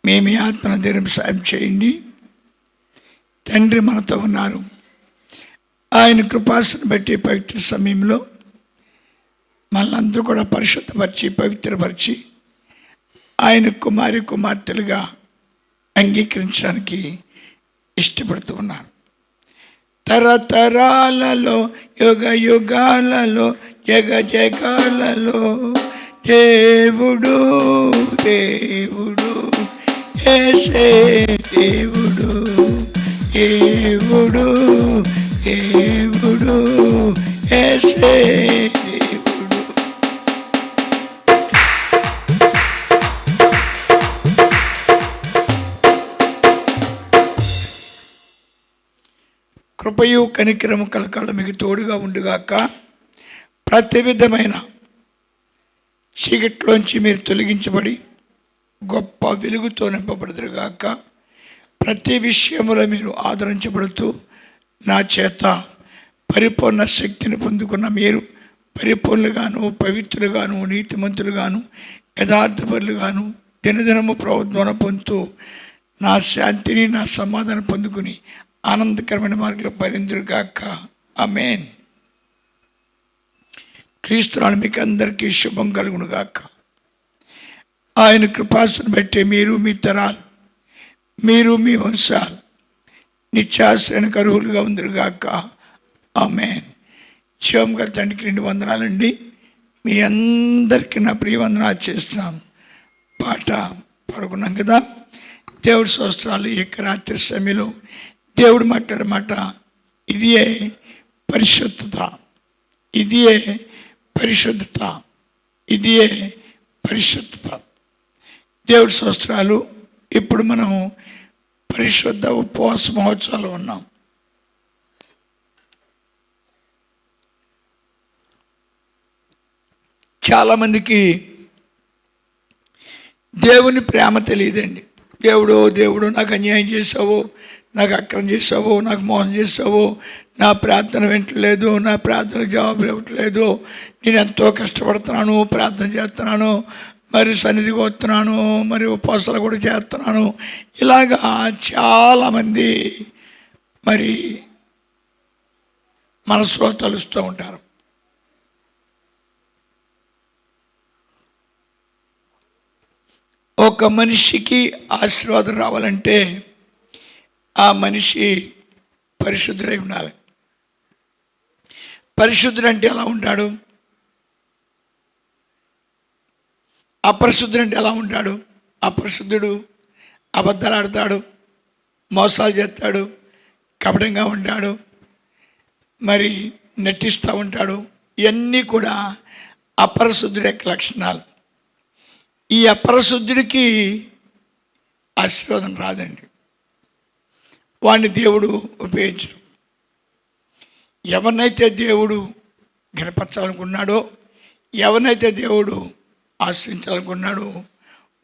మీ ఆత్మను ధైర్యం సాయం చేయండి. తండ్రి మనతో ఉన్నారు. ఆయన కృపాసను బట్టి పవిత్ర సమయంలో మనల్ని కూడా పరిశుద్ధపరిచి పవిత్రపరిచి ఆయన కుమార్తెలుగా అంగీకరించడానికి ఇష్టపడుతూ ఉన్నారు. తరతరాలలో యుగ యుగాలలో జగ జగాలలో దేవుడు దేవుడు యేసే దేవుడు దేవుడు దేవుడు యేసే దేవుడు. కృపయు కనికరము కలకాలం మీకు తోడుగా ఉండుగాక. ప్రతి విధమైన చీకట్లోంచి మీరు తొలగించబడి గొప్ప వెలుగుతో నింపబడదురుగాక. ప్రతి విషయంలో మీరు ఆదరించబడుతూ నా చేత పరిపూర్ణ శక్తిని పొందుకున్న మీరు పరిపూర్ణులుగాను పవిత్రులుగాను నీతిమంతులుగాను యథార్థపరులుగాను దినదినము ప్రవర్తన పొందుతూ నా శాంతిని నా సమాధానం పొందుకుని ఆనందకరమైన మార్గంలో పరిந்துరుగాక. ఆమేన్. క్రీస్తునాలు మీకు అందరికీ శుభం కలుగునుగాక. ఆయన కృపాసను బట్టి మీరు మీ తరాలు మీరు మీ వంశాలు నిత్యాశ్రయానికి అర్హులుగా ఉందరుగాక. ఆమేన్. జీవం గల తండ్రికి 2 వందనాలండి. మీ అందరికీ నా ప్రియ వందనాలు చేస్తున్నాను. పాట పాడుకున్నాం కదా. దేవుడి స్తోత్రాలు. ఈ యొక్క రాత్రి సమయంలో దేవుడు మాట్లాడే మాట ఇదియే పరిశుద్ధత, ఇదియే పరిశుద్ధత, ఇదియే పరిశుద్ధత. దేవుడి స్తోత్రాలు. ఇప్పుడు మనం పరిశుద్ధ ఉపవాస మహోత్సవాలు ఉన్నాం. చాలామందికి దేవుని ప్రేమ తెలియదండి. దేవుడు నాకు అన్యాయం చేసావు, నాకు అక్రమం చేసావు, నాకు మోసం చేసావు, నా ప్రార్థన వింటలేదు, నా ప్రార్థనకు జవాబు ఇవ్వట్లేదు, నేను ఎంతో కష్టపడుతున్నాను, ప్రార్థన చేస్తున్నాను, మరి సన్నిధికి వస్తున్నాను, మరి ఉపవాసాలు కూడా చేస్తున్నాను. ఇలాగా చాలామంది మరి మనసులో తలుస్తూ ఉంటారు. ఒక మనిషికి ఆశీర్వాదం రావాలంటే ఆ మనిషి పరిశుద్ధుడై ఉండాలి. పరిశుద్ధుడు అంటే ఎలా ఉంటాడు? అపరిశుద్ధుడు అంటే ఎలా ఉంటాడు? అపరిశుద్ధుడు అబద్ధాలు ఆడతాడు, మోసాలు చేస్తాడు, కపటంగా ఉంటాడు, మరి నటిస్తూ ఉంటాడు. ఇవన్నీ కూడా అపరిశుద్ధుడి యొక్క లక్షణాలు. ఈ అపరిశుద్ధుడికి ఆశీర్వాదం రాదండి. వాడిని దేవుడు ఉపయోగించడు. ఎవరినైతే దేవుడు గణపరచాలనుకున్నాడో, ఎవరినైతే దేవుడు ఆశ్రయించాలనుకున్నాడో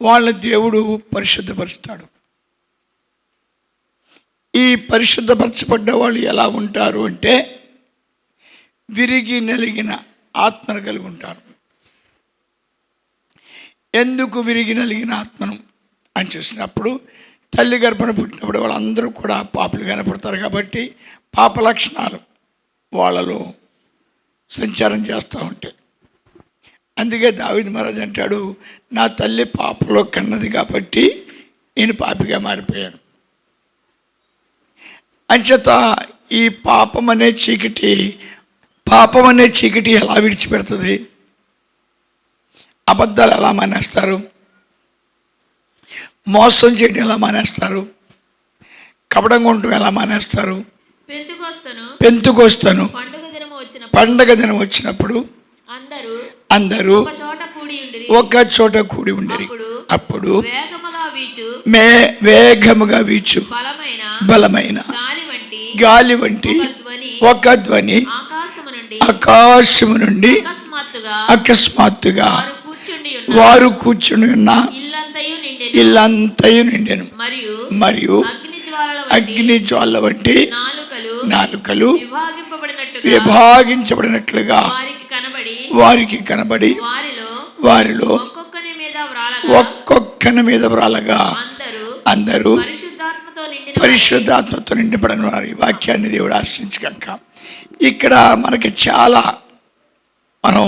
వాళ్ళని దేవుడు పరిశుద్ధపరుస్తాడు. ఈ పరిశుద్ధపరచబడ్డ వాళ్ళు ఎలా ఉంటారు అంటే విరిగి నలిగిన ఆత్మను కలిగి ఉంటారు. ఎందుకు విరిగి నలిగిన ఆత్మను అని చూసినప్పుడు తల్లి గర్భను పుట్టినప్పుడు వాళ్ళందరూ కూడా పాపలు కనపడతారు కాబట్టి పాప లక్షణాలు వాళ్ళలో సంచారం చేస్తూ ఉంటాయి. అందుకే దావీదు మహారాజు అంటాడు, నా తల్లి పాపలో కన్నది కాబట్టి నేను పాపిగా మారిపోయాను. అంచేత ఈ పాపం అనే చీకటి ఎలా విడిచిపెడుతుంది? అబద్ధాలు ఎలా మానేస్తారు? మోసం చేయడం ఎలా మానేస్తారు? కపటంగా ఉండటం ఎలా మానేస్తారు? పెంతుకొస్తాను పండగ దినం వచ్చినప్పుడు అందరూ ఒక చోట కూడి ఉండేది. అప్పుడు వేగముగా వీచు బలమైన గాలి వంటి ఒక ధ్వని ఆకాశము నుండి అకస్మాత్తుగా వారు కూర్చుని ఉన్న ఇల్లంతయు నిండెను. మరియు అగ్ని జ్వాల వంటి నాలుకలు విభాగించబడినట్లుగా వారికి కనబడి వారిలో ఒక్కొక్కని మీద వ్రాలగా అందరూ పరిశుద్ధాత్మతో నిండిపడిన వారు. ఈ వాక్యాన్ని దేవుడు ఆశ్రయించక ఇక్కడ మనకి చాలా మనం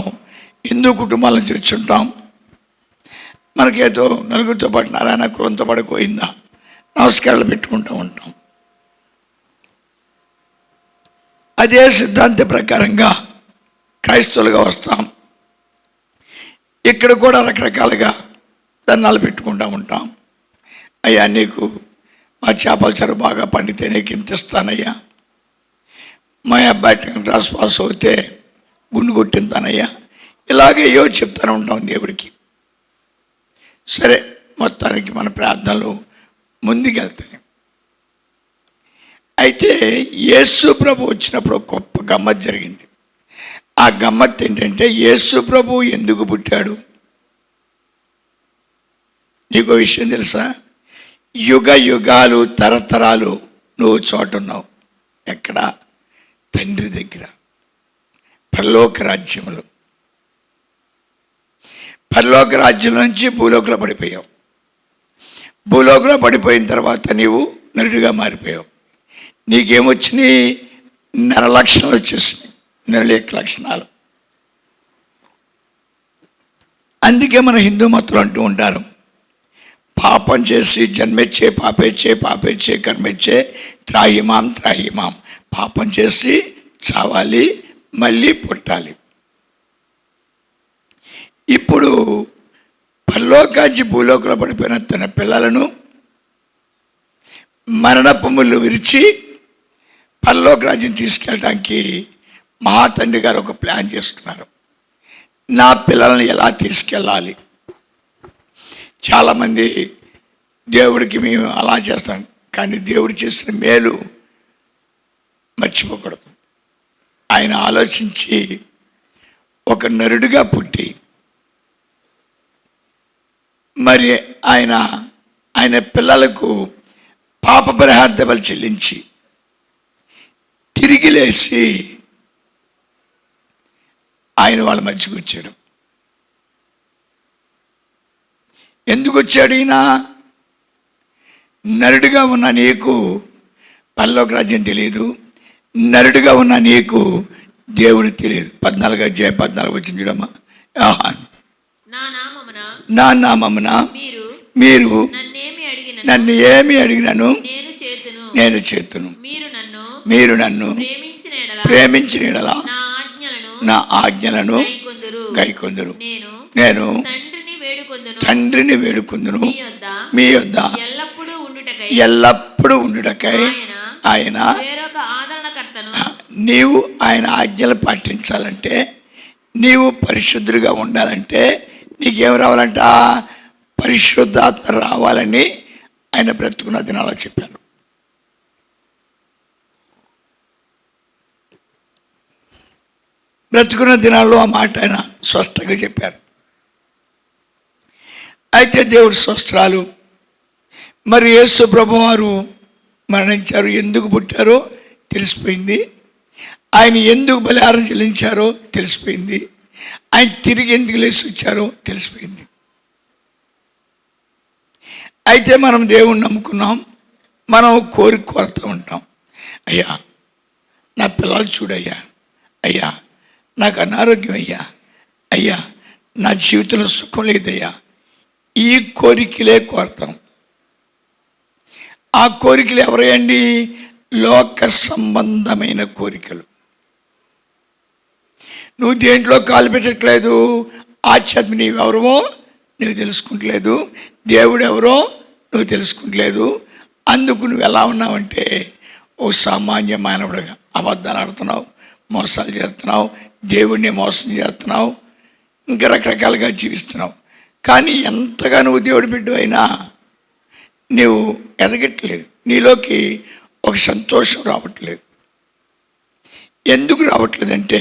హిందూ కుటుంబాలను చూస్తుంటాం. మనకేదో నలుగురితో పాటు నారాయణ కులంతో పాటు పోయిందా నమస్కారాలు పెట్టుకుంటూ ఉంటాం. అదే సిద్ధాంత ప్రకారంగా క్రైస్తవులుగా వస్తాం. ఇక్కడ కూడా రకరకాలుగా దండాలు పెట్టుకుంటూ ఉంటాం. అయ్యా నీకు మా చేపల చెరువు బాగా పండితే నీకు ఇంత ఇస్తానయ్యా, మా అబ్బాయి క్లాస్ పాస్ అవుతే గుండు కొట్టింతానయ్యా, ఇలాగే ఏవో చెప్తూనే ఉంటాం దేవుడికి. సరే, మొత్తానికి మన ప్రార్థనలు ముందుకెళ్తాయి. అయితే యేసు ప్రభు వచ్చినప్పుడు గొప్ప గమ్మత్ జరిగింది. ఆ గమ్మత్ ఏంటంటే యేసు ప్రభు ఎందుకు పుట్టాడు? నీకు విషయం తెలుసా? యుగ యుగాలు తరతరాలు నువ్వు చోటున్నావు. ఎక్కడ? తండ్రి దగ్గర, పరలోక రాజ్యములు. పరలోక రాజ్యం నుంచి భూలోకంలో పడిపోయావు. భూలోకంలో పడిపోయిన తర్వాత నీవు నరుడిగా మారిపోయావు. నీకేమొచ్చినాయి? నర లక్షణాలు వచ్చేసినాయి, నరలేక లక్షణాలు. అందుకే మన హిందూ మతులు అంటూ ఉంటారు, పాపం చేసి జన్మెచ్చే పాపేచ్చే, పాపేచ్చే కర్మెచ్చే, త్రాహిమాం త్రాహిమాం. పాపం చేసి చావాలి, మళ్ళీ పుట్టాలి. ఇప్పుడు పరలోకాంచి భూలోకంలో పడిపోయిన తన పిల్లలను మరణపు ముళ్ళు విరిచి పరలోక రాజ్యం తీసుకెళ్ళడానికి మహాతండ్రి గారు ఒక ప్లాన్ చేస్తున్నారు. నా పిల్లలను ఎలా తీసుకెళ్ళాలి? చాలామంది దేవుడికి మేము అలా చేస్తాం, కానీ దేవుడు చేసిన మేలు మర్చిపోకూడదు. ఆయన ఆలోచించి ఒక నరుడిగా పుట్టి మరి ఆయన పిల్లలకు పాప పరిహార్థబలు చెల్లించి తిరిగి లేచి ఆయన వాళ్ళ మధ్యకు వచ్చాడు. ఎందుకు వచ్చాడు ఈయన? నరుడిగా ఉన్న నీకు పరలోక రాజ్యం తెలియదు, నరుడిగా ఉన్న నీకు దేవుడు తెలియదు. 14 వచ్చింది చూడమ్మా. నా నామమున మీరు నన్ను ఏమి అడిగినను నేను చేతును. మీరు నన్ను ప్రేమించిన యెడల నా ఆజ్ఞలను గైకొందురు. నేను తండ్రిని వేడుకొందును, మీ యొద్ద ఎల్లప్పుడూ ఉండుటకై ఆయన. నీవు ఆయన ఆజ్ఞలు పాటించాలంటే, నీవు పరిశుద్ధుడిగా ఉండాలంటే నీకేం రావాలంట? పరిశుద్ధాత్మ రావాలని ఆయన బ్రతుకున్న దినాల్లో చెప్పారు. బ్రతుకున్న దినాల్లో ఆ మాట ఆయన స్పష్టంగా చెప్పారు. అయితే దేవుడి స్వస్త్రాలు. మరి యేసు ప్రభు వారు మరణించారు, ఎందుకు పుట్టారో తెలిసిపోయింది. ఆయన ఎందుకు బలిహారం చెల్లించారో తెలిసిపోయింది. ఆయన తిరిగి ఎందుకు లేచి వచ్చారో తెలిసిపోయింది. అయితే మనం దేవుణ్ణి నమ్ముకున్నాం, మనం కోరుతూ ఉంటాం. అయ్యా నా పిల్లలు చూడయ్యా, అయ్యా నాకు అనారోగ్యం అయ్యా, అయ్యా నా జీవితంలో సుఖం లేదయ్యా. ఈ కోరికలే కోరుతాం. ఆ కోరికలు ఎవరండి? లోక సంబంధమైన కోరికలు. నువ్వు దేంట్లో కాలు పెట్టట్లేదు. ఆధ్యాత్మ నీవెవరో నువ్వు తెలుసుకుంటలేదు, దేవుడు ఎవరో నువ్వు తెలుసుకుంటలేదు. అందుకు నువ్వు ఎలా ఉన్నావంటే ఓ సామాన్య మానవుడిగా అబద్ధాలు ఆడుతున్నావు, మోసాలు చేస్తున్నావు, దేవుడిని మోసం చేస్తున్నావు, ఇంకా రకరకాలుగా జీవిస్తున్నావు. కానీ ఎంతగా నువ్వు దేవుడి బిడ్డ అయినా నువ్వు ఎదగట్లేదు. నీలోకి ఒక సంతోషం రావట్లేదు. ఎందుకు రావట్లేదంటే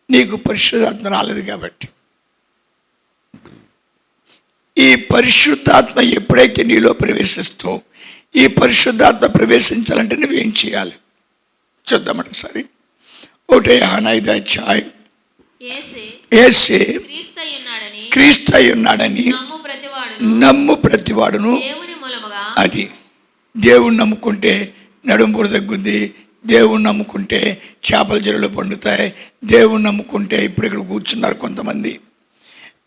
నీకు పరిశుద్ధాత్మ రాలేదు కాబట్టి. ఈ పరిశుద్ధాత్మ ఎప్పుడైతే నీలో ప్రవేశిస్తో, ఈ పరిశుద్ధాత్మ ప్రవేశించాలంటే నువ్వేం చేయాలి చూద్దామండి ఒకసారి. 1 యేసే క్రీస్తు అయి ఉన్నాడని నమ్ము ప్రతివాడును అది దేవుణ్ణి నమ్ముకుంటే నడుంపుడు తగ్గుద్ది, దేవుణ్ణి నమ్ముకుంటే చేపల చెరువులు పండుతాయి, దేవుణ్ణి నమ్ముకుంటే ఇప్పుడు ఇక్కడ కూర్చున్నారు కొంతమంది,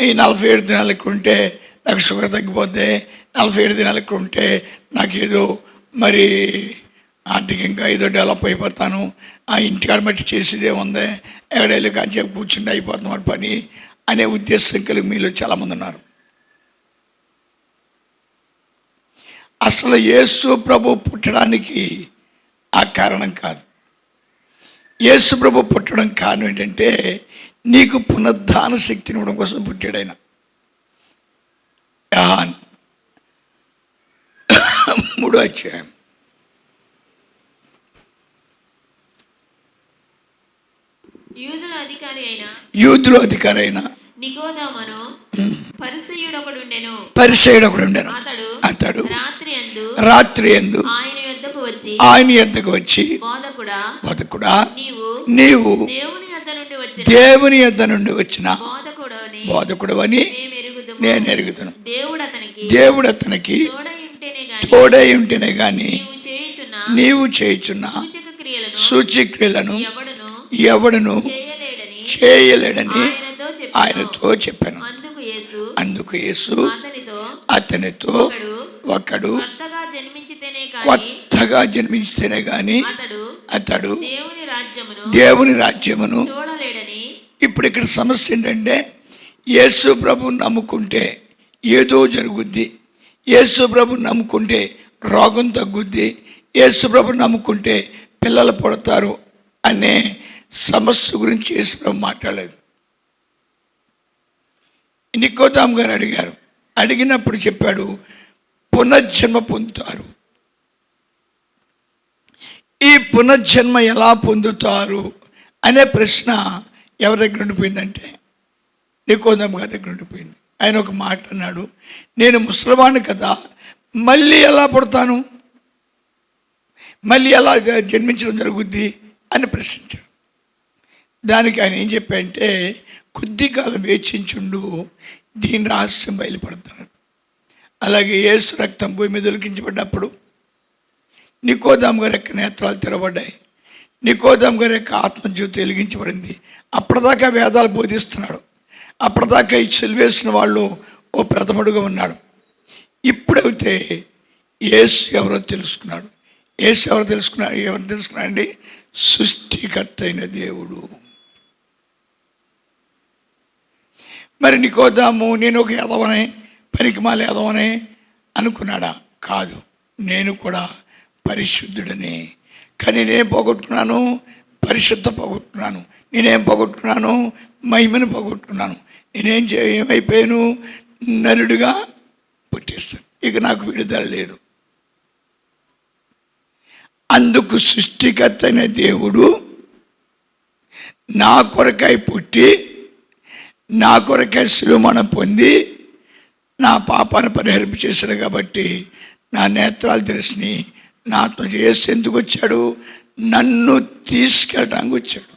ఈ 47 దినాలు ఇక్కడ ఉంటే నాకు షుగర్ తగ్గిపోద్ది, 47 దినాలు ఇక్కడ ఉంటే నాకేదో మరి ఆర్థికంగా ఏదో డెవలప్ అయిపోతాను, ఆ ఇంటికాడ మట్టి చేసేదే ఉంది, ఎక్కడెళ్ళి కాసేపు కూర్చుంటే అయిపోతున్నాడు పని అనే ఉద్దేశం కలిగి మీలో చాలామంది ఉన్నారు. అసలు యేసు ప్రభు పుట్టడానికి ఆ కారణం కాదు. యేసు ప్రభు పుట్టడం కారణం ఏంటంటే నీకు పునరుద్ధాన శక్తిని ఇవ్వడం కోసం పుట్టాడు ఆయన. యోహాను 3వ అధ్యాయం యూదుల అధికారి అయిన నికోదేమును పరిసయ్యుడు ఒకడుండెను. అతడు రాత్రియందు ఆయన యొద్దకు వచ్చి బోధకుడా నీవు దేవుని యొద్ద నుండి వచ్చిన బోధకుడవని నేను ఎరుగుదును. దేవుడు అతనికి తోడై ఉంటేనే గాని నీవు చేయుచున్న సూచక్రియలను ఎవడును చేయలేడని ఆయనతో చెప్పాను. అందుకు యేసు అతనితో ఒకడు కొత్తగా జన్మించితేనే గాని అతడు దేవుని రాజ్యమును. ఇప్పుడు ఇక్కడ సమస్య ఏంటంటే యేసు ప్రభు నమ్ముకుంటే ఏదో జరుగుద్ది, యేసు ప్రభు నమ్ముకుంటే రోగం తగ్గుద్ది, యేసు ప్రభు నమ్ముకుంటే పిల్లలు పుడతారు అనే సమస్య గురించి యేసు ప్రభు మాట్లాడలేదు. నికోదేము గారు అడిగారు, అడిగినప్పుడు చెప్పాడు పునర్జన్మ పొందుతారు. ఈ పునర్జన్మ ఎలా పొందుతారు అనే ప్రశ్న ఎవరి దగ్గర ఉండిపోయిందంటే నికోదేము గారి దగ్గర ఉండిపోయింది. ఆయన ఒక మాట అన్నాడు, నేను ముసలివాణ్ణి కదా, మళ్ళీ ఎలా పుడతాను, మళ్ళీ ఎలా జన్మించడం జరుగుద్ది అని ప్రశ్నించాడు. దానికి ఆయన ఏం చెప్పాడంటే కొద్ది కాలం వేచించుండు, దీని రహస్యం బయలుపడుతున్నాడు. అలాగే యేసు రక్తం భూమి మీద ఒలికించబడ్డప్పుడు నికోదేము గారి యొక్క నేత్రాలు తెరబడ్డాయి, నికోదేము గారి యొక్క ఆత్మజ్యోతి వెలిగించబడింది. అప్పటిదాకా వేదాలు బోధిస్తున్నాడు, అప్పటిదాకా ఈ చెలివేసిన వాళ్ళు ఓ ప్రథముడుగా ఉన్నాడు. ఇప్పుడైతే యేసు ఎవరో తెలుసుకున్నాడు. యేసు ఎవరు తెలుసుకున్నాడండి? సృష్టికర్త అయిన దేవుడు. మరి నికోదేము నేను ఒక ఎదవనే, పనికిమాల ఎదవనే అనుకున్నాడా? కాదు, నేను కూడా పరిశుద్ధుడనే. కానీ నేనేం పోగొట్టుకున్నాను? పరిశుద్ధ పోగొట్టుకున్నాను. నేనేం పోగొట్టుకున్నాను? మహిమను పోగొట్టుకున్నాను. ఏమైపోయాను? నరుడుగా పుట్టేస్తాను. ఇక నాకు విడుదల లేదు. అందుకు సృష్టికర్త అయిన దేవుడు నా కొరకై పుట్టి నా కొరకై శిలువమరణం పొంది నా పాపాన్ని పరిహరింపు చేశాడు. కాబట్టి నా నేత్రాలు తెరిచి నాతో చేసి ఎందుకు వచ్చాడు? నన్ను తీసుకెళ్ళడానికి వచ్చాడు.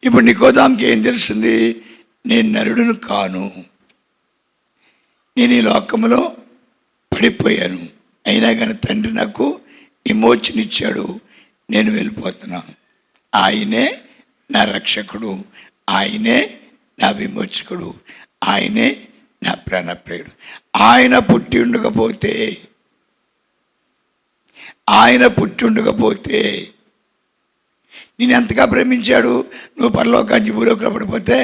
ఇప్పుడు నికోదేముకి ఏం తెలిసింది? నేను నరుడును కాను, నేను ఈ లోకంలో పడిపోయాను, అయినా కానీ తండ్రి నాకు విమోచన ఇచ్చాడు, నేను వెళ్ళిపోతున్నాను. ఆయనే నా రక్షకుడు, ఆయనే నా విమోచకుడు, ఆయనే నా ప్రాణప్రియుడు. ఆయన పుట్టి ఉండకపోతే నేను ఎంతగా ప్రేమించాడు. నువ్వు పరలోకానికి భూలోకంలో పడిపోతే,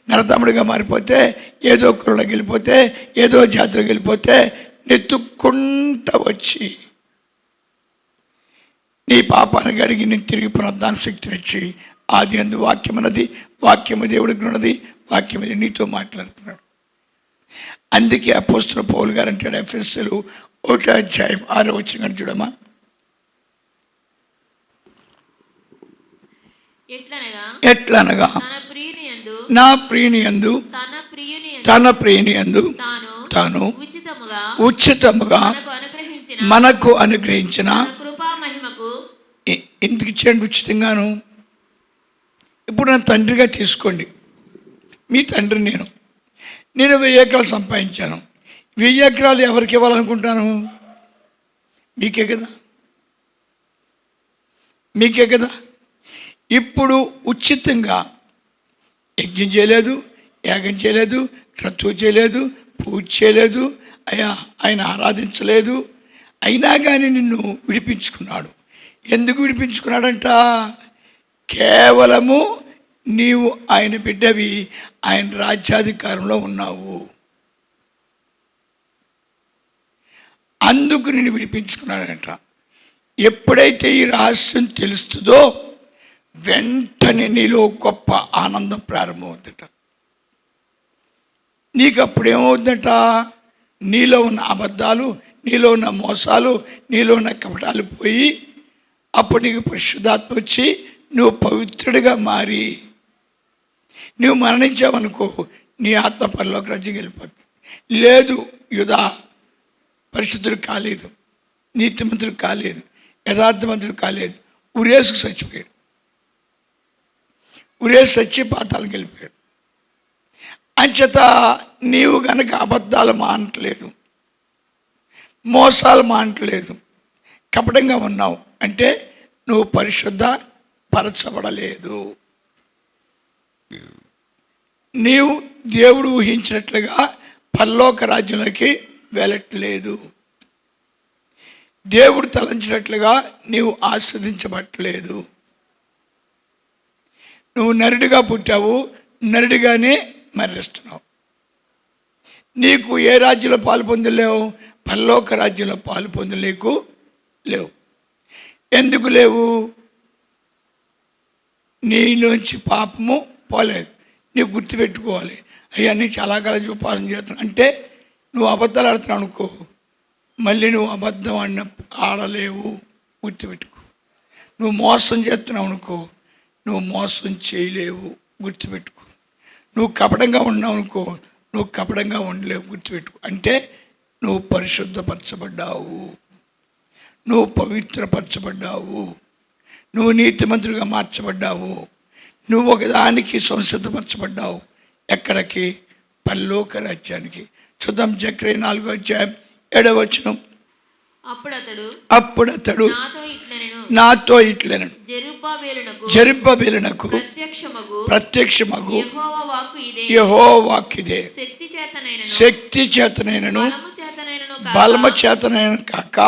నరతమ్ముడిగా మారిపోతే, ఏదో కులంలోకి వెళ్ళిపోతే, ఏదో జాతిలోకి వెళ్ళిపోతే నెత్తుక్కుంటూ వచ్చి నీ పాపాన్ని గడిగి నేను తిరిగి పునరుద్ధాన శక్తినిచ్చి ఆది అందు వాక్యం అన్నది, వాక్యము దేవుడికి ఉన్నది, వాక్యం నీతో మాట్లాడుతున్నాడు. అందుకే అపోస్తలుడైన పౌలు గారు అంటాడు ఎఫెసీయులు 1:6 చూడమ్మా. ఎట్లనగా నా ప్రియునియందు తన ప్రియునియందు తాను ఉచితముగా మనకు అనుగ్రహించిన ఎందుకు ఇచ్చాడు ఉచితంగాను? ఇప్పుడు నా తండ్రిగా తీసుకోండి, మీ తండ్రి నేను 1000 ఎకరాలు సంపాదించాను. 1000 ఎకరాలు ఎవరికి ఇవ్వాలనుకుంటాను? మీకే కదా, మీకే కదా. ఇప్పుడు ఉచితంగా యజ్ఞం చేయలేదు, యాగం చేయలేదు, క్రతువు చేయలేదు, పూజ చేయలేదు, ఆయన ఆరాధించలేదు. అయినా కానీ నిన్ను విడిపించుకున్నాడు. ఎందుకు విడిపించుకున్నాడంట? కేవలము నీవు ఆయన బిడ్డవి, ఆయన రాజ్యాధికారంలో ఉన్నావు, అందుకు నిన్ను విడిపించుకున్నాడంట. ఎప్పుడైతే ఈ రహస్యం తెలుస్తుందో వెంటనే నీలో గొప్ప ఆనందం ప్రారంభమవుతుందట. నీకు అప్పుడేమవుతుందట? నీలో ఉన్న అబద్ధాలు, నీలో ఉన్న మోసాలు, నీలో ఉన్న కపటాలు పోయి అప్పుడు నీకు పరిశుద్ధాత్మ వచ్చి నువ్వు పవిత్రుడిగా మారి, నువ్వు మరణించావనుకో నీ ఆత్మ పరలోక రాజ్యం వెళ్ళిపోతుంది. లేదు, యూదా పరిశుద్ధుడు కాలేదు, నీతిమంతుడు కాలేదు, యథార్థవంతుడు కాలేదు, ఉరేసుకు చచ్చిపోయాడు. ఉరేసు చచ్చి పాతాలకు వెళ్ళిపోయాడు. అంచేత నీవు కనుక అబద్ధాలు మానట్లేదు, మోసాలు మానట్లేదు, కపటంగా ఉన్నావు అంటే నువ్వు పరిశుద్ధ పరచబడలేదు. నీవు దేవుడు ఊహించినట్లుగా పరలోక రాజ్యంలోకి వెళ్ళట్లేదు. దేవుడు తలంచినట్లుగా నీవు ఆస్వాదించబట్టలేదు. నువ్వు నరుడిగా పుట్టావు, నరుడిగానే మరణిస్తున్నావు. నీకు ఏ రాజ్యంలో పాలు పొందలేవు? పరలోక రాజ్యంలో పాలు పొందలేకు లేవు. ఎందుకు లేవు? నీలోంచి పాపము పోలేదు. నీవు గుర్తుపెట్టుకోవాలి. అయ్యా నేను చాలా కాలం ఉపాసన చేస్తున్నాను అంటే నువ్వు అబద్ధాలు ఆడుతున్నావు అనుకో, మళ్ళీ నువ్వు అబద్ధం ఆడలేవు. గుర్తుపెట్టుకో. నువ్వు మోసం చేస్తున్నావు అనుకో, నువ్వు మోసం చేయలేవు. గుర్తుపెట్టుకో. నువ్వు కపటంగా ఉన్నావు అనుకో, నువ్వు కపటంగా ఉండలేవు. గుర్తుపెట్టుకో. అంటే నువ్వు పరిశుద్ధపరచబడ్డావు, నువ్వు పవిత్రపరచబడ్డావు, నువ్వు నీతిమంతుడిగా మార్చబడ్డావు, నువ్వు ఒకదానికి సంసిద్ధపరచబడ్డావు. ఎక్కడికి? పరలోక రాజ్యానికి. చూద్దాం జకర్యా 4:7. అప్పుడు అతడు నాతో ఇట్లనెను, జెరుబ్బయలునకు ప్రత్యక్షమగు యెహోవా వాక్కు ఇదే, శక్తి చేతనైనను బలము చేతనైనను కాక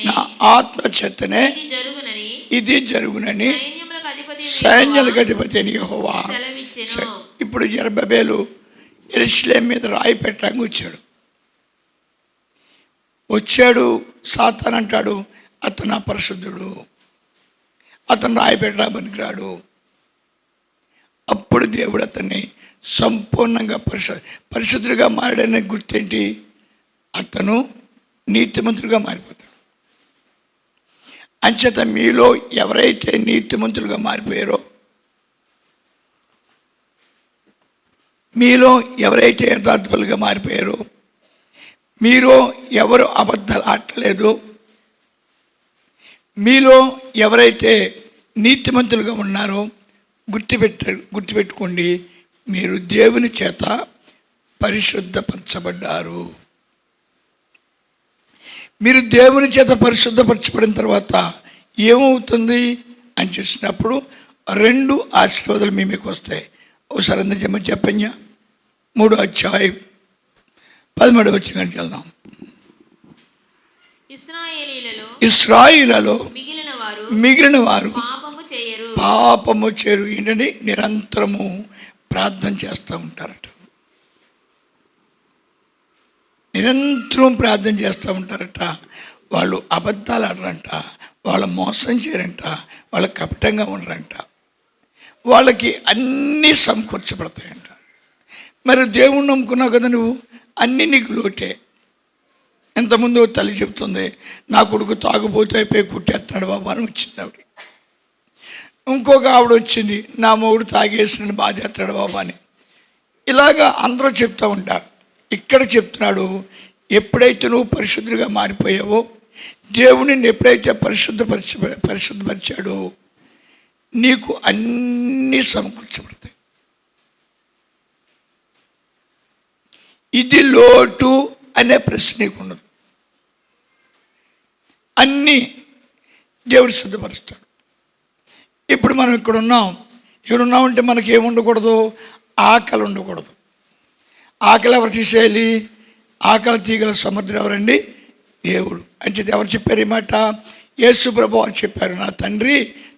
నా ఆత్మ చేతనే ఇది జరుగునని సైన్యాలకు అధిపతి అయిన యెహోవా. ఇప్పుడు జెరుబ్బయలు యెరూషలేము మీద రాయి పెట్టడానికి వచ్చాడు. సాతాను అంటాడు అతను అపరిశుద్ధుడు, అతను రాయి పెట్టడానికి పనికిరాడు. అప్పుడు దేవుడు అతన్ని సంపూర్ణంగా పరిశుద్ధుడిగా మారాడనే గుర్తేంటి? అతను నీతిమంతుడిగా మారిపోతాడు. అంచేత మీలో ఎవరైతే నీతిమంతులుగా మారిపోయారో, మీలో ఎవరైతే యథార్థులుగా మారిపోయారో, మీరు ఎవరు అబద్ధాలు ఆడలేదు, మీలో ఎవరైతే నీతిమంతులుగా ఉన్నారో గుర్తుపెట్టుకోండి, మీరు దేవుని చేత పరిశుద్ధపరచబడ్డారు. మీరు దేవుని చేత పరిశుద్ధపరచబడిన తర్వాత ఏమవుతుంది అని చూసినప్పుడు 2 ఆశీర్వాదాలు మీ మీకు వస్తాయి. ఒకసారి అందజేమ చెప్పండి. 3:13 వెళ్దాం. ఇశ్రాయేలులో మిగిలిన వారు పాపము చేయరు. ఏంటంటే నిరంతరము ప్రార్థన చేస్తూ ఉంటారట. నిరంతరం ప్రార్థన చేస్తూ ఉంటారట. వాళ్ళు అబద్ధాలు ఆడరంట, వాళ్ళు మోసం చేయరంట, వాళ్ళు కపటంగా ఉండరంట, వాళ్ళకి అన్నీ సమకూర్చబడతాయంట. మరి దేవుణ్ణి నమ్ముకున్నావు కదా నువ్వు, అన్నీ నీకు లోటే. ఎంతమంది తల్లి చెప్తుంది, నా కొడుకు తాగుబోతు అయిపోయి కుట్టేస్తున్నాడు బాబా అని వచ్చింది ఆవిడ. ఇంకొక ఆవిడ వచ్చింది, నా మొగుడు తాగేసిన బాధేస్తాడు బాబా అని. ఇలాగా అందరూ చెప్తూ ఉంటారు. ఇక్కడ చెప్తున్నాడు, ఎప్పుడైతే నువ్వు పరిశుద్ధుడిగా మారిపోయావో, దేవుడిని ఎప్పుడైతే పరిశుద్ధపరిచాడో నీకు అన్నీ సమకూర్చబడతాయి. ఇది లోటు అనే ప్రశ్న నీకు ఉండదు. అన్నీ దేవుడు సిద్ధపరుస్తాడు. ఇప్పుడు మనం ఇక్కడ ఉన్నామంటే మనకి ఏముండకూడదు? ఆకలి ఉండకూడదు. ఆకలి ఎవరు తీసేయాలి? ఆకలి తీగల సముద్రం ఎవరండి? దేవుడు. అంటే ఎవరు చెప్పారు ఈ మాట? యేసు ప్రభు వారు చెప్పారు. నా తండ్రి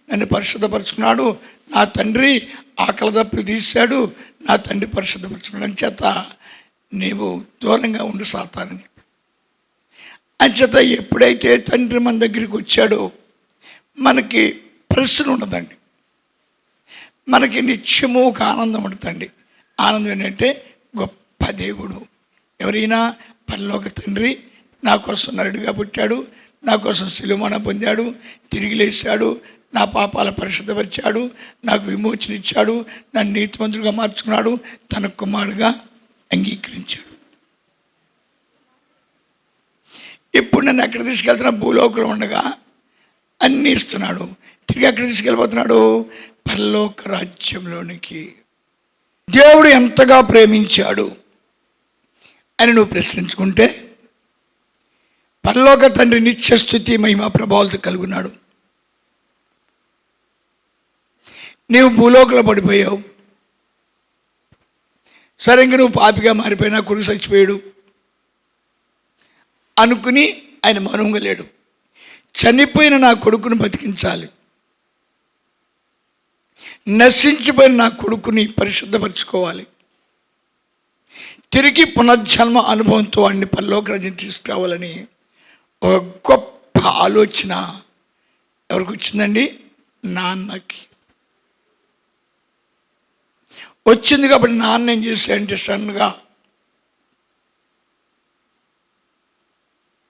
నన్ను పరిశుద్ధపరుచుకున్నాడు, నా తండ్రి ఆకలి దప్పులు తీశాడు, నా తండ్రి పరిశుద్ధపరుచుకున్నాడు. అంచేత నీవు దూరంగా ఉండి సాతానని. అంచేత ఎప్పుడైతే తండ్రి మన దగ్గరికి వచ్చాడో మనకి ప్రశ్న ఉండదండి, మనకి నిత్యము ఒక ఆనందం ఉంటుందండి. ఆనందం ఏంటంటే గొప్ప దేవుడు ఎవరైనా పరలోక తండ్రి నా కోసం నరుడిగా పుట్టాడు, నా కోసం శిలువ పొందాడు, తిరిగి లేచాడు, నా పాపాల పరిశుద్ధపరిచాడు, నాకు విమోచన ఇచ్చాడు, నన్ను నీతిమంతుడిగా మార్చుకున్నాడు, తన కుమారుడుగా అంగీకరించాడు. ఇప్పుడు నన్ను ఎక్కడ తీసుకెళ్తున్నా? భూలోకంలో ఉండగా అన్నీ ఇస్తున్నాడు. తిరిగి ఎక్కడ తీసుకెళ్ళిపోతున్నాడు? పరలోక రాజ్యంలోనికి. దేవుడు ఎంతగా ప్రేమించాడు అని నువ్వు ప్రశ్నించుకుంటే, పరలోక తండ్రి నిత్యస్థుతి మహిమ ప్రభావాలతో కలుగున్నాడు. నీవు భూలోకంలో పడిపోయావు, సరే ఇంక నువ్వు పాపిగా మారిపోయినా, కొడుకు చచ్చిపోయాడు అనుకుని ఆయన మౌనంగా లేడు. చనిపోయిన నా కొడుకును బతికించాలి, నశించిపోయిన నా కొడుకుని పరిశుద్ధపరచుకోవాలి, తిరిగి పునర్జన్మ అనుభవంతో వాడిని పరలోక రాజ్యం తీసుకురావాలని ఒక గొప్ప ఆలోచన ఎవరికి వచ్చిందండి? నాన్నకి వచ్చింది. కాబట్టి నాన్న ఏం చేశాడంటే సడన్గా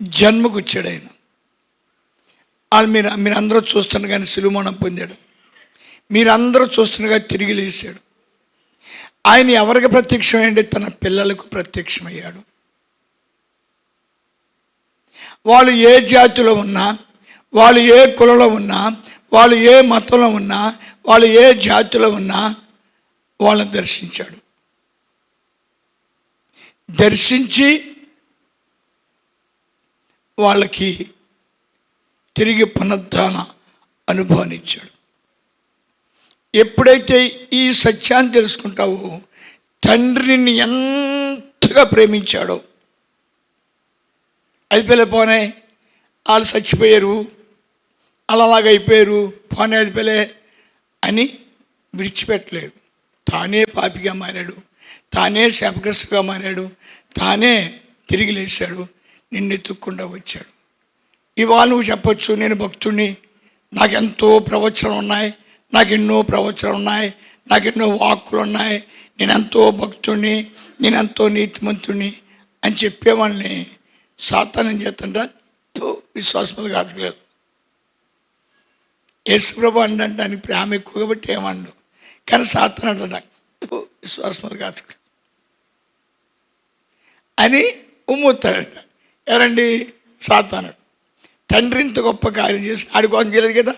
జన్మకు వచ్చాడు ఆయన. వాళ్ళు మీరందరూ చూస్తున్నారు కానీ శిలువ పొందాడు, మీరందరూ చూస్తుండగా తిరిగి లేచాడు. ఆయన ఎవరికి ప్రత్యక్షమయ్యాడు? తన పిల్లలకు ప్రత్యక్షమయ్యాడు. వాళ్ళు ఏ జాతిలో ఉన్నా, వాళ్ళు ఏ కులంలో ఉన్నా, వాళ్ళు ఏ మతంలో ఉన్నా, వాళ్ళు ఏ జాతిలో ఉన్నా వాళ్ళని దర్శించాడు. దర్శించి వాళ్ళకి తిరిగి పునరుద్ధాన అనుభవాన్ని ఇచ్చాడు. ఎప్పుడైతే ఈ సత్యాన్ని తెలుసుకుంటావో, తండ్రిని ఎంతగా ప్రేమించాడో, అయిపోలే పోనే వాళ్ళు చచ్చిపోయారు, అలాగైపోయారు, పోనే అయిపోలే అని విడిచిపెట్టలేదు. తానే పాపిగా మారాడు, తానే శాపగ్రస్తుగా మారాడు, తానే తిరిగి లేచాడు, నిన్ను ఎత్తుక్కుండా వచ్చాడు. ఇవాళ నువ్వు చెప్పొచ్చు, నేను భక్తుడిని, నాకెంతో ప్రవచనాలు ఉన్నాయి, నాకెన్నో ప్రవచనాలు ఉన్నాయి, నాకెన్నో వాక్కులు ఉన్నాయి, నేనెంతో భక్తుడిని, నేనెంతో నీతిమంతుడిని అని చెప్పేవాళ్ళని సాతాను ఏం చేస్తుంటా? విశ్వాసములు కాదులేదు. యేసుప్రభు అంటే దానికి ప్రేమ ఎక్కువ కాబట్టి ఏమండు, కానీ సాతాను అంటున్నా విశ్వాసములు కాదు అని ఉమ్ముతాడంట. ఎవరండి? సాతానుడు. తండ్రి ఇంత గొప్ప కార్యం చేసి ఆడి కోసం చేయలేదు కదా,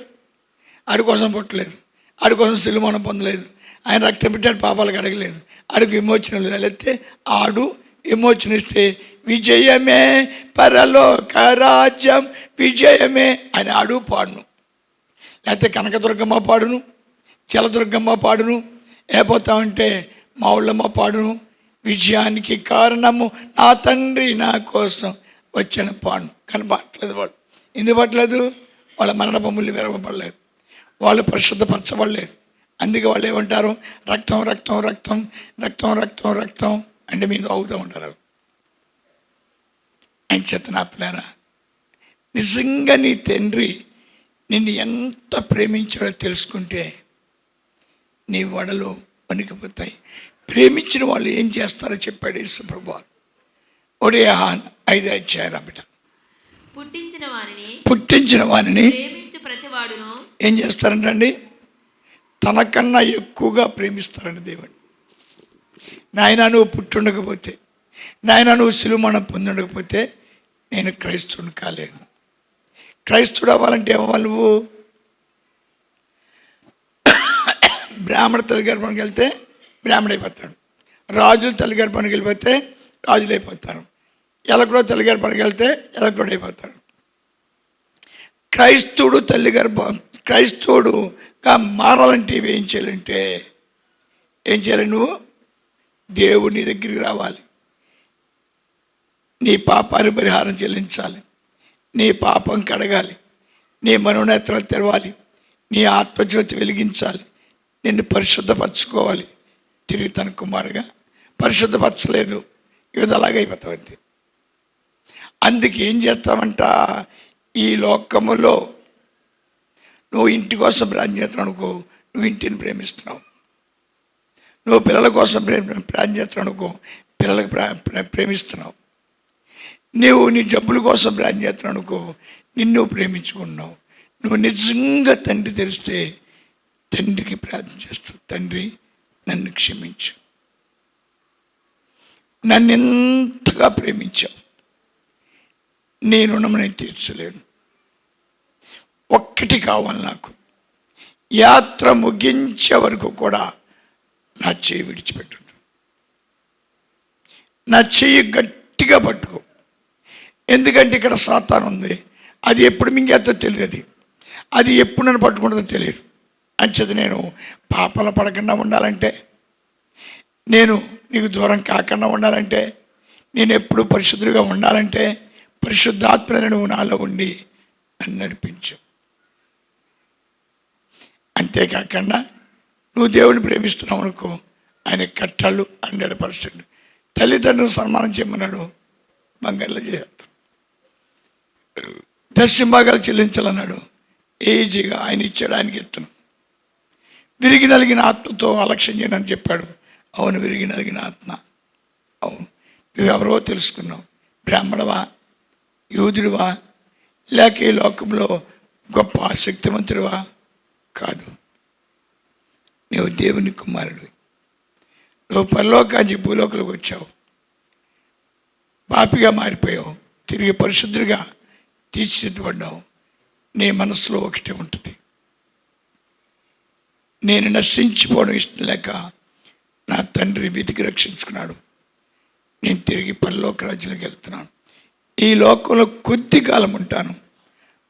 ఆడి కోసం పుట్టలేదు, ఆడి కోసం శిలువ పొందలేదు, ఆయన రక్తం పెట్టాడు, పాపాలకు అడగలేదు, ఆడికి విమోచన లేకపోతే ఆడు విమోచన ఇస్తే విజయమే పరలోక రాజ్యం, విజయమే అని ఆడు పాడును, లేకపోతే కనకదుర్గమ్మ పాడును, జలదుర్గమ్మ పాడును, ఏపోతామంటే మా ఊళ్ళమ్మ పాడును. విజయానికి కారణము నా తండ్రి నా కోసం వచ్చిన పాడును. కానీ పాడలేదు వాడు. ఎందుకు పట్టలేదు? వాళ్ళ మరణ బొమ్మలు విరవబడలేదు, వాళ్ళు పరిశుద్ధపరచబడలేదు. అందుకే వాళ్ళు ఏమంటారు? రక్తం రక్తం రక్తం రక్తం రక్తం రక్తం అంటే మీద అవుతూ ఉంటారు. ఆయన చేత నా పిల్లరా, నిజంగా నీ తండ్రి నిన్ను ఎంత ప్రేమించాడో తెలుసుకుంటే నీ వడలు వణికిపోతాయి. ప్రేమించిన వాళ్ళు ఏం చేస్తారో చెప్పాడు యేసు ప్రభువు. ఒడియాహాన్ 5 అధ్యాయం బిడ్డ. పుట్టించిన వారిని ఏం చేస్తారంటండి? తనకన్నా ఎక్కువగా ప్రేమిస్తారండి దేవుని. నాయన నువ్వు పుట్టుండకపోతే, నాయన నువ్వు శిలువ పొందుండకపోతే నేను క్రైస్తవుని కాలేను. క్రైస్తవుడు అవ్వాలంటే అవ్వాలి నువ్వు. బ్రాహ్మణ తల్లి గర్భానికి వెళ్తే బ్రాహ్మణ అయిపోతాడు, రాజుల తల్లి గర్భానికి వెళ్ళిపోతే రాజులు అయిపోతారు. ఎలక్ట్రో తల్లిగారి పనికి వెళ్తే ఎలక్ట్రోడ్ అయిపోతాడు. క్రైస్తవుడుగా మారాలంటే ఏం చేయాలంటే ఏం చేయాలి? నువ్వు దేవుని దగ్గరికి రావాలి, నీ పాపాన్ని పరిహారం చెల్లించాలి, నీ పాపం కడగాలి, నీ మనోనేత్రాలు తెరవాలి, నీ ఆత్మజ్యోతి వెలిగించాలి, నిన్ను పరిశుద్ధపరచుకోవాలి. తిరిగి తన కుమారుగా పరిశుద్ధపరచలేదు, ఇది అలాగే అయిపోతావు అంతే. అందుకే ఏం చేస్తామంట, ఈ లోకములో నువ్వు ఇంటి కోసం ప్రార్థన చేస్తున్నావు అనుకో, నువ్వు ఇంటిని ప్రేమిస్తున్నావు. నువ్వు పిల్లల కోసం ప్రార్థన చేస్తున్నావు అనుకో, పిల్లలకు ప్రేమిస్తున్నావు. నువ్వు నీ జబ్బుల కోసం ప్రార్థన చేస్తున్నావు అనుకో, నిన్ను ప్రేమించుకున్నావు. నువ్వు నిజంగా తండ్రి తెలిస్తే తండ్రికి ప్రార్థన చేస్తావు, తండ్రి నన్ను క్షమించు, నన్ను ఎంతగా ప్రేమించావు, నీ రుణం నేను తీర్చలేను, ఒక్కటి కావాలి నాకు, యాత్ర ముగించే వరకు కూడా నా చెయ్యి విడిచిపెట్టద్దు, నా చెయ్యి గట్టిగా పట్టుకో. ఎందుకంటే ఇక్కడ సాతాను ఉంది, అది ఎప్పుడు మింగేతో తెలియదు, అది ఎప్పుడు నన్ను పట్టుకుంటుందో తెలియదు. అంచేది నేను పాపల పడకుండా ఉండాలంటే, నేను నీకు దూరం కాకుండా ఉండాలంటే, నేను ఎప్పుడు పరిశుద్ధుడిగా ఉండాలంటే పరిశుద్ధాత్మని నువ్వు నాలో ఉండి నన్ను నడిపించు. అంతేకాకుండా నువ్వు దేవుని ప్రేమిస్తున్నావు అనుకో, ఆయన కట్టాలు 100%. తల్లిదండ్రులు సన్మానం చేయమన్నాడు, బంగారులో చేస్తాం. దశంభాగాలు చెల్లించాలన్నాడు, ఈజీగా ఆయన ఇచ్చాడు, ఆయనకి ఎత్తును. విరిగి నలిగిన ఆత్మతో అలక్ష్యం చేయనని చెప్పాడు. అవును, విరిగి నలిగిన ఆత్మ. అవును, నువ్వెవరో తెలుసుకున్నావు. బ్రాహ్మణవా, యూదుడివా, లేక ఈ లోకంలో గొప్ప శక్తివంతుడివా? కాదు, నువ్వు దేవుని కుమారుడివి. నువ్వు పరలోకానికి భూలోకంలోకి వచ్చావు, పాపిగా మారిపోయావు, తిరిగి పరిశుద్ధుడిగా తీర్చిదిద్దబడ్డావు. నీ మనసులో ఒకటే ఉంటుంది, నేను నశించిపోవడం ఇష్టం లేక నా తండ్రి వెతికి రక్షించుకున్నాడు, నేను తిరిగి పరలోక రాజ్యంలోకి వెళ్తున్నాను. ఈ లోకంలో కొద్ది కాలం ఉంటాను,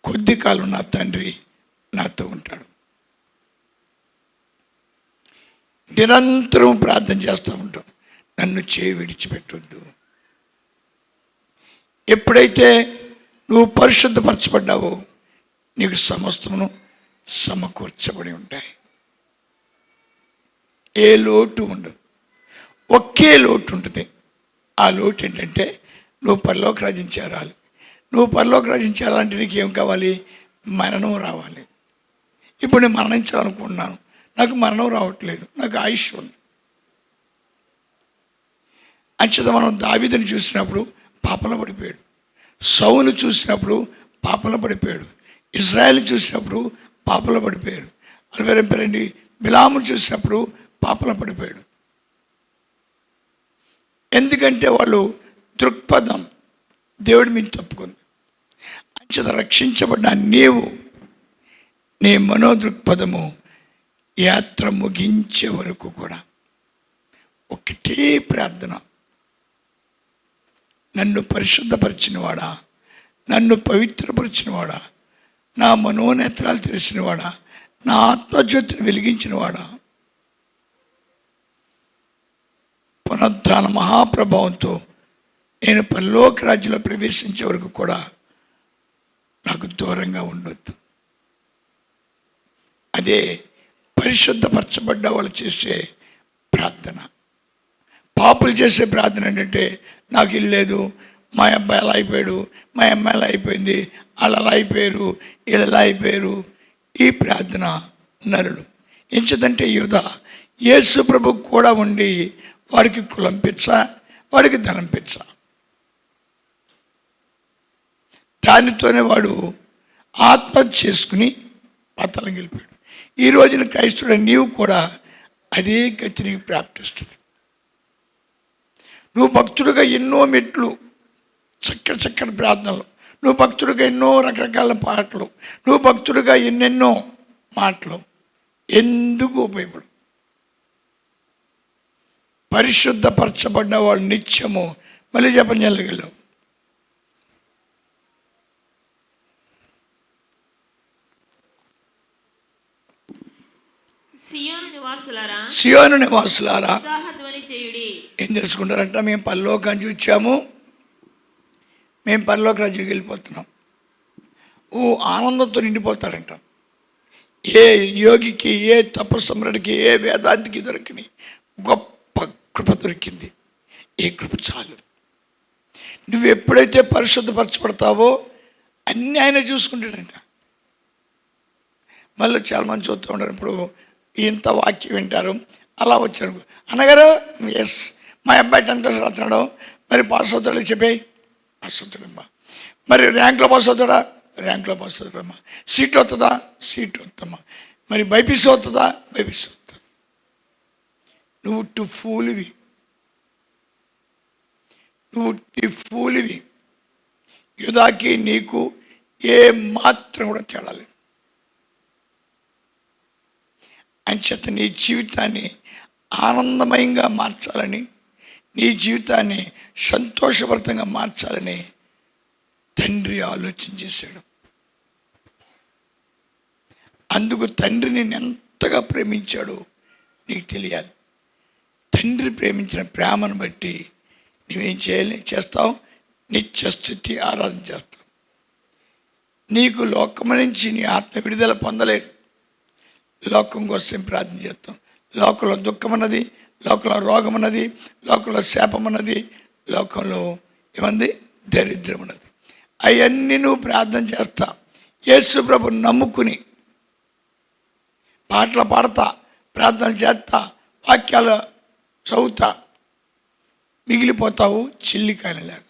కొద్ది కాలం నా తండ్రి నాతో ఉంటాడు. నిరంతరం ప్రార్థన చేస్తూ ఉంటాం, నన్ను చేయి విడిచిపెట్టొద్దు. ఎప్పుడైతే నువ్వు పరిశుద్ధపరచబడ్డావో నీకు సమస్తమును సమకూర్చబడి ఉంటాయి. ఏ లోటు ఉండదు, ఒకే లోటు ఉంటుంది. ఆ లోటు ఏంటంటే నువ్వు పరలోక రాజ్యం చేరాలి. నువ్వు పరలోక రాజ్యం చేరాలంటే నీకు ఏం కావాలి? మరణం రావాలి. ఇప్పుడు నేను మరణించాలనుకుంటున్నాను, నాకు మరణం రావట్లేదు, నాకు ఆయుష్ ఉంది. అంచేత మనం దావీదుని చూసినప్పుడు పాపంలో పడిపోయాడు, సౌలు చూసినప్పుడు పాపంలో పడిపోయాడు, ఇజ్రాయేల్ చూసినప్పుడు పాపంలో పడిపోయాడు, అలవేరంపేరండి బిలాము చూసినప్పుడు పాపంలో పడిపోయాడు. ఎందుకంటే వాళ్ళు దృక్పథం దేవుడి మీద తప్పుకుంది. అంచేత రక్షించబడిన నీవు నీ మనోదృక్పథము యాత్ర ముగించే వరకు కూడా ఒకటే ప్రార్థన, నన్ను పరిశుద్ధపరిచినవాడా, నన్ను పవిత్రపరిచినవాడా, నా మనోనేత్రాలు తెలిసినవాడా, నా ఆత్మజ్యోతిని వెలిగించినవాడా, పునరుద్ధాన మహాప్రభావంతో నేను పరలోక రాజ్యంలో ప్రవేశించే వరకు కూడా నాకు దూరంగా ఉండొద్దు. అదే పరిశుద్ధపరచబడ్డ వాళ్ళు చేసే ప్రార్థన. పాపులు చేసే ప్రార్థన ఏంటంటే, నాకు ఇల్లు లేదు, మా అబ్బాయి అలా అయిపోయాడు, మా అమ్మాయి అలా అయిపోయింది, వాళ్ళు అలా అయిపోయారు, వీళ్ళు అలా అయిపోయారు. ఈ ప్రార్థన నరుడు ఎంచదంటే యూదా యేసు ప్రభు కూడా ఉండి వాడికి కులం పిచ్చ, వాడికి ధనం పిచ్చ, దానితోనే వాడు ఆత్మహత్య చేసుకుని పాతాళం గెలిపాడు. ఈ రోజున క్రైస్తవుడు నీవు కూడా అదే గతి నీకు ప్రాప్తిస్తుంది. నువ్వు భక్తుడిగా ఎన్నో మెట్లు, చక్కటి ప్రార్థనలు, నువ్వు భక్తుడిగా ఎన్నో రకరకాల పాటలు, నువ్వు భక్తుడిగా ఎన్నెన్నో మాటలు ఎందుకు ఉపయోగపడు? పరిశుద్ధపరచబడ్డ వాళ్ళు నిత్యము మళ్ళీ చెప్పండి చెల్లగలు. సియోను నివాసులారా ఏం తెలుసుకుంటారంట? మేము పరలోకాన్ని చూచాము, మేము పరలోక రాజ్యానికి వెళ్ళిపోతున్నాం. ఆనందంతో నిండిపోతారంట. ఏ యోగికి, ఏ తపస్సమ్రుడికి, ఏ వేదాంతికి దొరికిన గొప్ప కృప దొరికింది. ఏ కృప చాలు. నువ్వు ఎప్పుడైతే పరిశుద్ధపరచబడతావో అన్నీ ఆయన చూసుకుంటాడంట. మళ్ళీ చాలామంది చూస్తూ ఉంటారు, ఇప్పుడు ఇంత వాక్యం వింటారు, అలా వచ్చారు అన్నగారు, ఎస్ మా అబ్బాయి 10th క్లాస్ రాస్తున్నాడు, మరి పాస్ అవుతాడు, చెప్పాయి పాస్ అవుతాడమ్మా. మరి ర్యాంక్లో పాస్ అవుతాడా? ర్యాంక్లో పాస్ అవుతాడమ్మా. సీట్ వస్తుందా? సీట్ వస్తుందమ్మా. మరి బైపీసీ అవుతుందా? బైపీసీ అవుతా. నువ్వు టు ఫూలివి, నువ్వు టు ఫూలివి. యూదాకి నీకు ఏ మాత్రం కూడా తేడా లేదు. అంచేత నీ జీవితాన్ని ఆనందమయంగా మార్చాలని, నీ జీవితాన్ని సంతోషభరితంగా మార్చాలని తండ్రి ఆలోచన చేశాడు. అందుకు తండ్రి నేను ఎంతగా ప్రేమించాడో నీకు తెలియాలి. తండ్రి ప్రేమించిన ప్రేమను బట్టి నువ్వేం చేస్తావు? నిత్యస్థుతి ఆరాధన చేస్తావు. నీకు లోకము నుంచి నీ ఆత్మ విడుదల పొందలేదు. లోకం కోసం ప్రార్థన చేస్తాం. లోకంలో దుఃఖం అన్నది, లోకంలో రోగం అన్నది, లోకంలో శాపం అన్నది, లోకంలో ఏమంది దరిద్రం అన్నది. అవన్నీ నువ్వు ప్రార్థన చేస్తా, యేసు ప్రభు నమ్ముకుని పాటలు పాడతా, ప్రార్థన చేస్తా, వాక్యాలు చదువుతా, మిగిలిపోతావు చిల్లికాయలాగా.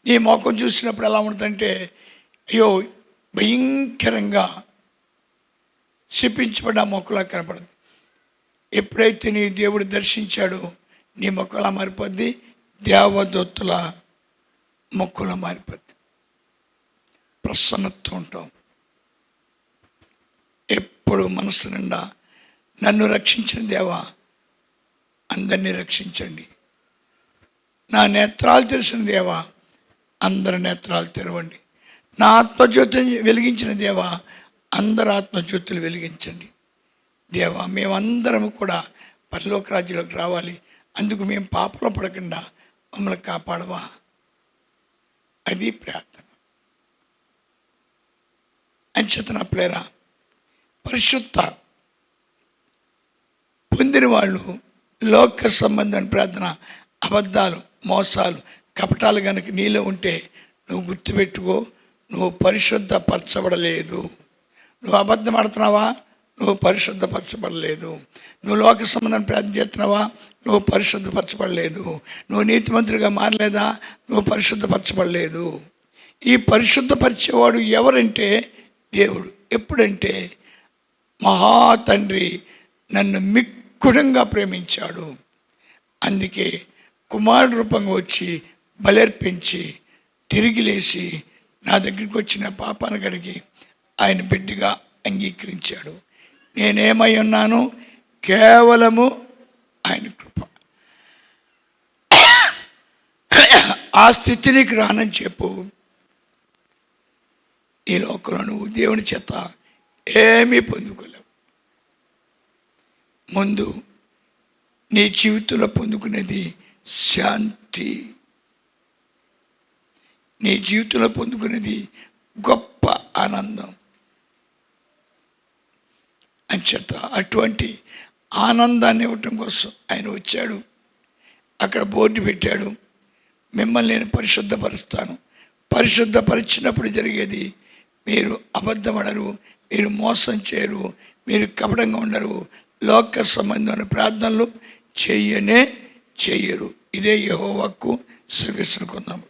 నీ మొఖం చూసినప్పుడు ఎలా ఉంటుందంటే, అయ్యో భయంకరంగా శపించబడ్డ మొక్కలా కనపడదు. ఎప్పుడైతే నీ దేవుడు దర్శించాడో నీ మొక్కలా మారిపోద్ది, దేవదత్తుల మొక్కలా మారిపోద్ది. ప్రసన్నత ఉంటాం. ఎప్పుడు మనసు నిండా నన్ను రక్షించిన దేవా, అందరినీ రక్షించండి. నా నేత్రాలు తెరిచిన దేవా, అందరి నేత్రాలు తెరవండి. నా ఆత్మజ్యోతిని వెలిగించిన దేవా, అందరు ఆత్మజ్యోతులు వెలిగించండి. దేవా, మేమందరం కూడా పరలోక రాజ్యంలోకి రావాలి. అందుకు మేము పాపలో పడకుండా మమ్మల్ని కాపాడవా. అది ప్రార్థన. అంచేత నా ప్లేరా, పరిశుద్ధ పొందిన వాళ్ళు లోక సంబంధమైన ప్రార్థన, అబద్ధాలు, మోసాలు, కపటాలు కనుక నీలో ఉంటే నువ్వు గుర్తుపెట్టుకో, నువ్వు పరిశుద్ధపరచబడలేదు. నువ్వు అబద్ధం ఆడుతున్నావా? నువ్వు పరిశుద్ధపరచబడలేదు. నువ్వు లోక సంబంధం ప్రార్థన చేస్తున్నావా? నువ్వు పరిశుద్ధపరచబడలేదు. నువ్వు నీతిమంతుడిగా మారలేదా? నువ్వు పరిశుద్ధపరచబడలేదు. ఈ పరిశుద్ధపరిచేవాడు ఎవరంటే దేవుడు. ఎప్పుడంటే మహాతండ్రి నన్ను మిక్కుడంగా ప్రేమించాడు, అందుకే కుమారుడు రూపంగా వచ్చి బలర్పించి తిరిగి లేచి నా దగ్గరికి వచ్చిన పాపాన్ని కడిగి ఆయన బిడ్డగా అంగీకరించాడు. నేనేమై ఉన్నాను? కేవలము ఆయన కృప. ఆ స్థితి నీకు రానని చెప్పు. ఈ లోకంలో నువ్వు దేవుని చేత ఏమీ పొందుకోలేవు. ముందు నీ జీవితంలో పొందుకునేది శాంతి. నీ జీవితంలో పొందుకునేది గొప్ప ఆనందం. అంచేత అటువంటి ఆనందాన్ని ఇవ్వటం కోసం ఆయన వచ్చాడు. అక్కడ బోర్డు పెట్టాడు, మిమ్మల్ని నేను పరిశుద్ధపరుస్తాను. పరిశుద్ధపరిచినప్పుడు జరిగేది, మీరు అబద్ధమడరు, మీరు మోసం చేయరు, మీరు కపటంగా ఉండరు, లోక సంబంధమైన ప్రార్థనలు చెయ్యరు. ఇదే యెహోవాకు సెలవిస్తున్నాము.